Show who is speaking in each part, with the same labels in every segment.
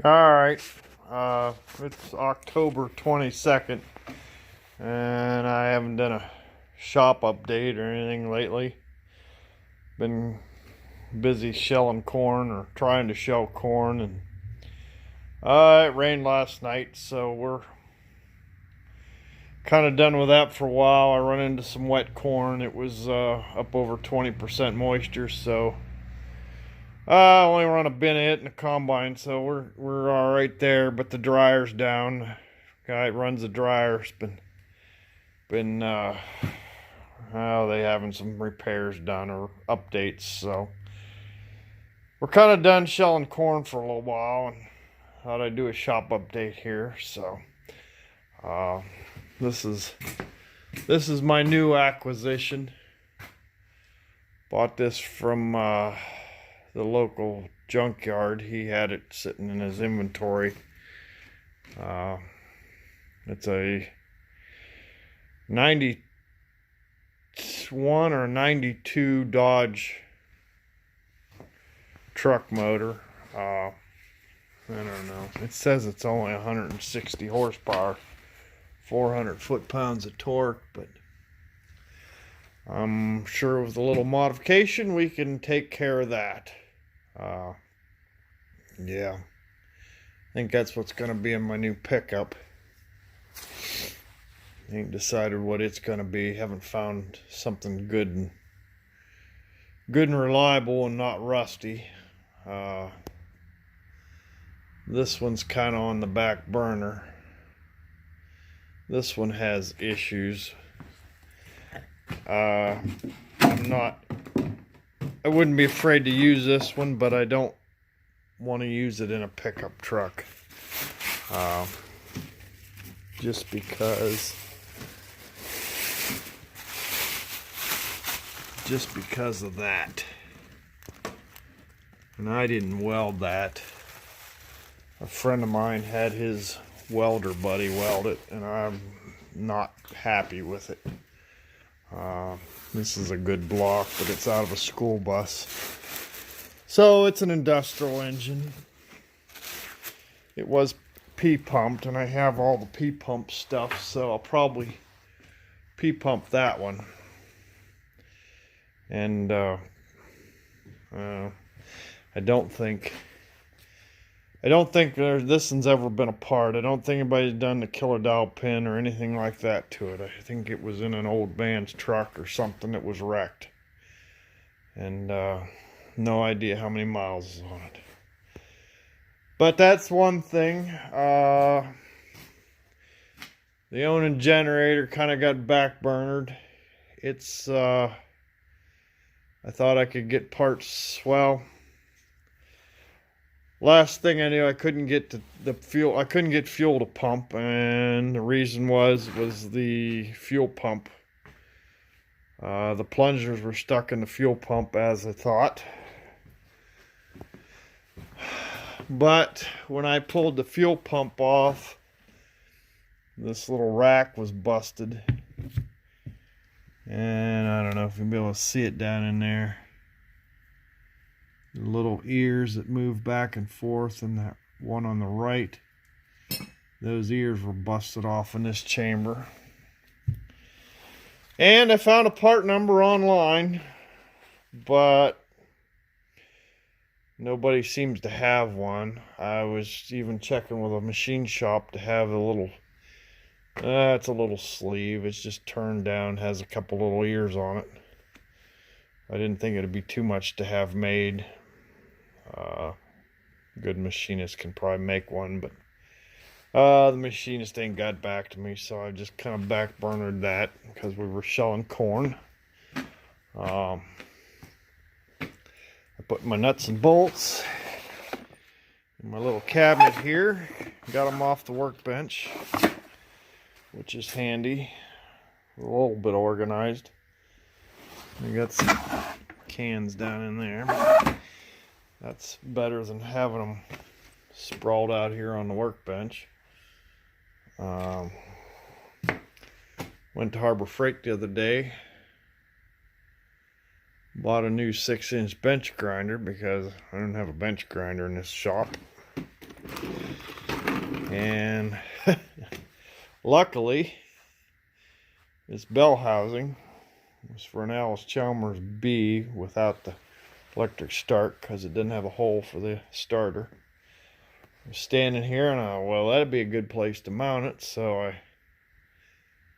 Speaker 1: Alright, it's October 22nd, and I haven't done a shop update or anything lately. Been busy shelling corn or trying to shell corn, and it rained last night, so we're kind of done with that for a while. I run into some wet corn. It was up over 20% moisture, so I only run a bin of it in the combine, so we're all right there. But the dryer's down. Guy that runs the dryer's been they having some repairs done or updates, so we're kind of done shelling corn for a little while, and thought I'd do a shop update here. So this is my new acquisition. Bought this from the local junkyard. He had it sitting in his inventory. It's a 91 or 92 Dodge truck motor. I don't know. It says it's only 160 horsepower, 400 foot-pounds of torque, but I'm sure with a little modification we can take care of that. Yeah, I think that's what's going to be in my new pickup. Ain't decided what it's going to be. Haven't found something good and reliable and not rusty. This one's kind of on the back burner. This one has issues. I wouldn't be afraid to use this one, but I don't want to use it in a pickup truck. Just because of that. And I didn't weld that. A friend of mine had his welder buddy weld it, and I'm not happy with it. This is a good block, but it's out of a school bus. So it's an industrial engine. It was P-pumped, and I have all the P-pump stuff, so I'll probably P-pump that one. And I don't think this one's ever been apart. I don't think anybody's done the killer dowel pin or anything like that to it. I think it was in an old man's truck or something that was wrecked. And no idea how many miles is on it. But that's one thing. The Onan generator kind of got backburnered. It's I thought I could get parts. Well, last thing I knew, I couldn't get the fuel. I couldn't get fuel to pump, and the reason was the fuel pump. The plungers were stuck in the fuel pump, as I thought. But when I pulled the fuel pump off, this little rack was busted. And I don't know if you'll be able to see it down in there. The little ears that move back and forth, and that one on the right, those ears were busted off in this chamber. And I found a part number online, but nobody seems to have one. I was even checking with a machine shop to have the little, it's a little sleeve. It's just turned down, has a couple little ears on it. I didn't think it'd be too much to have made. Good machinist can probably make one, but the machinist ain't got back to me, so I just kind of backburnered that because we were shelling corn. I put my nuts and bolts in my little cabinet here. Got them off the workbench, which is handy. A little bit organized. I got some cans down in there. That's better than having them sprawled out here on the workbench. Went to Harbor Freight the other day. Bought a new 6-inch bench grinder because I don't have a bench grinder in this shop. And luckily, this bell housing was for an Allis-Chalmers B without the electric start because it didn't have a hole for the starter. I was standing here and well, that'd be a good place to mount it, so I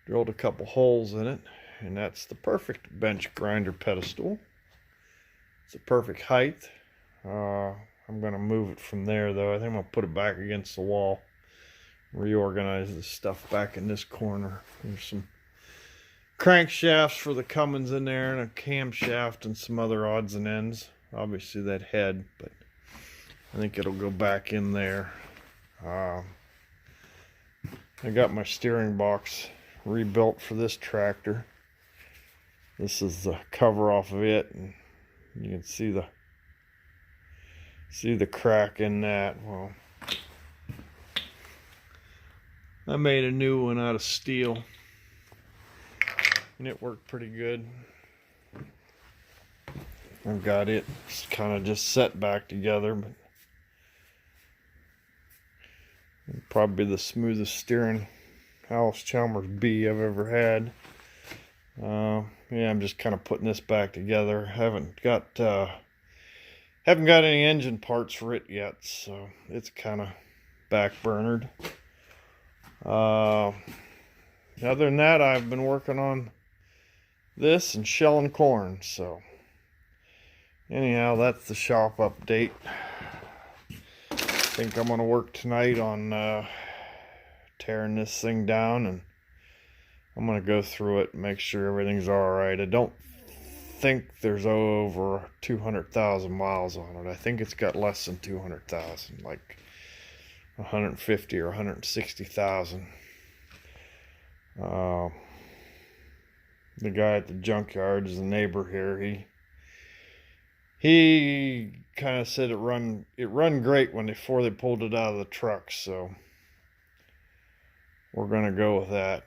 Speaker 1: drilled a couple holes in it, and that's the perfect bench grinder pedestal. It's the perfect height. I'm going to move it from there, though. I think I'm going to put it back against the wall, reorganize the stuff back in this corner. There's some crankshafts for the Cummins in there, and a camshaft and some other odds and ends. Obviously that head, but I think it'll go back in there. I got my steering box rebuilt for this tractor. This is the cover off of it, and you can see the crack in that. Well, I made a new one out of steel, and it worked pretty good. I've got it kind of just set back together, but it'll probably be the smoothest steering Allis-Chalmers B I've ever had. Yeah, I'm just kind of putting this back together. Haven't got any engine parts for it yet, so it's kind of backburnered. Other than that, I've been working on this and shelling corn. So anyhow, that's the shop update. I think I'm gonna work tonight on tearing this thing down, and I'm gonna go through it and make sure everything's all right. I don't think there's over 200,000 miles on it. I think it's got less than 200,000, like 150 or 160,000. The guy at the junkyard is a neighbor here. He kind of said it run great before they pulled it out of the truck, so we're gonna go with that.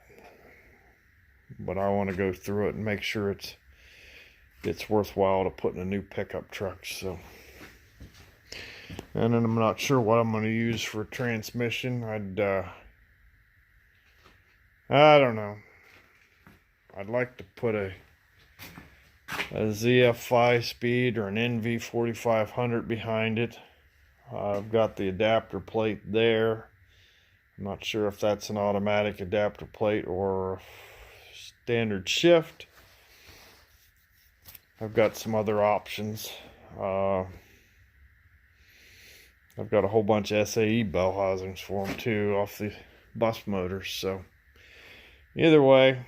Speaker 1: But I want to go through it and make sure it's worthwhile to put in a new pickup truck. So, and then I'm not sure what I'm going to use for a transmission. I don't know. I'd like to put a ZF 5-speed or an NV 4500 behind it. I've got the adapter plate there. I'm not sure if that's an automatic adapter plate or standard shift. I've got some other options. I've got a whole bunch of SAE bell housings for them too off the bus motors. So either way,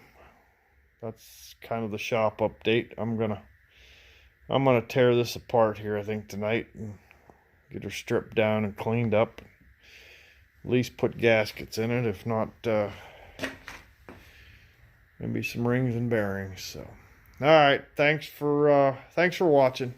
Speaker 1: that's kind of the shop update. I'm gonna tear this apart here, I think, tonight, and get her stripped down and cleaned up. At least put gaskets in it, if not maybe some rings and bearings. So all right, thanks for watching.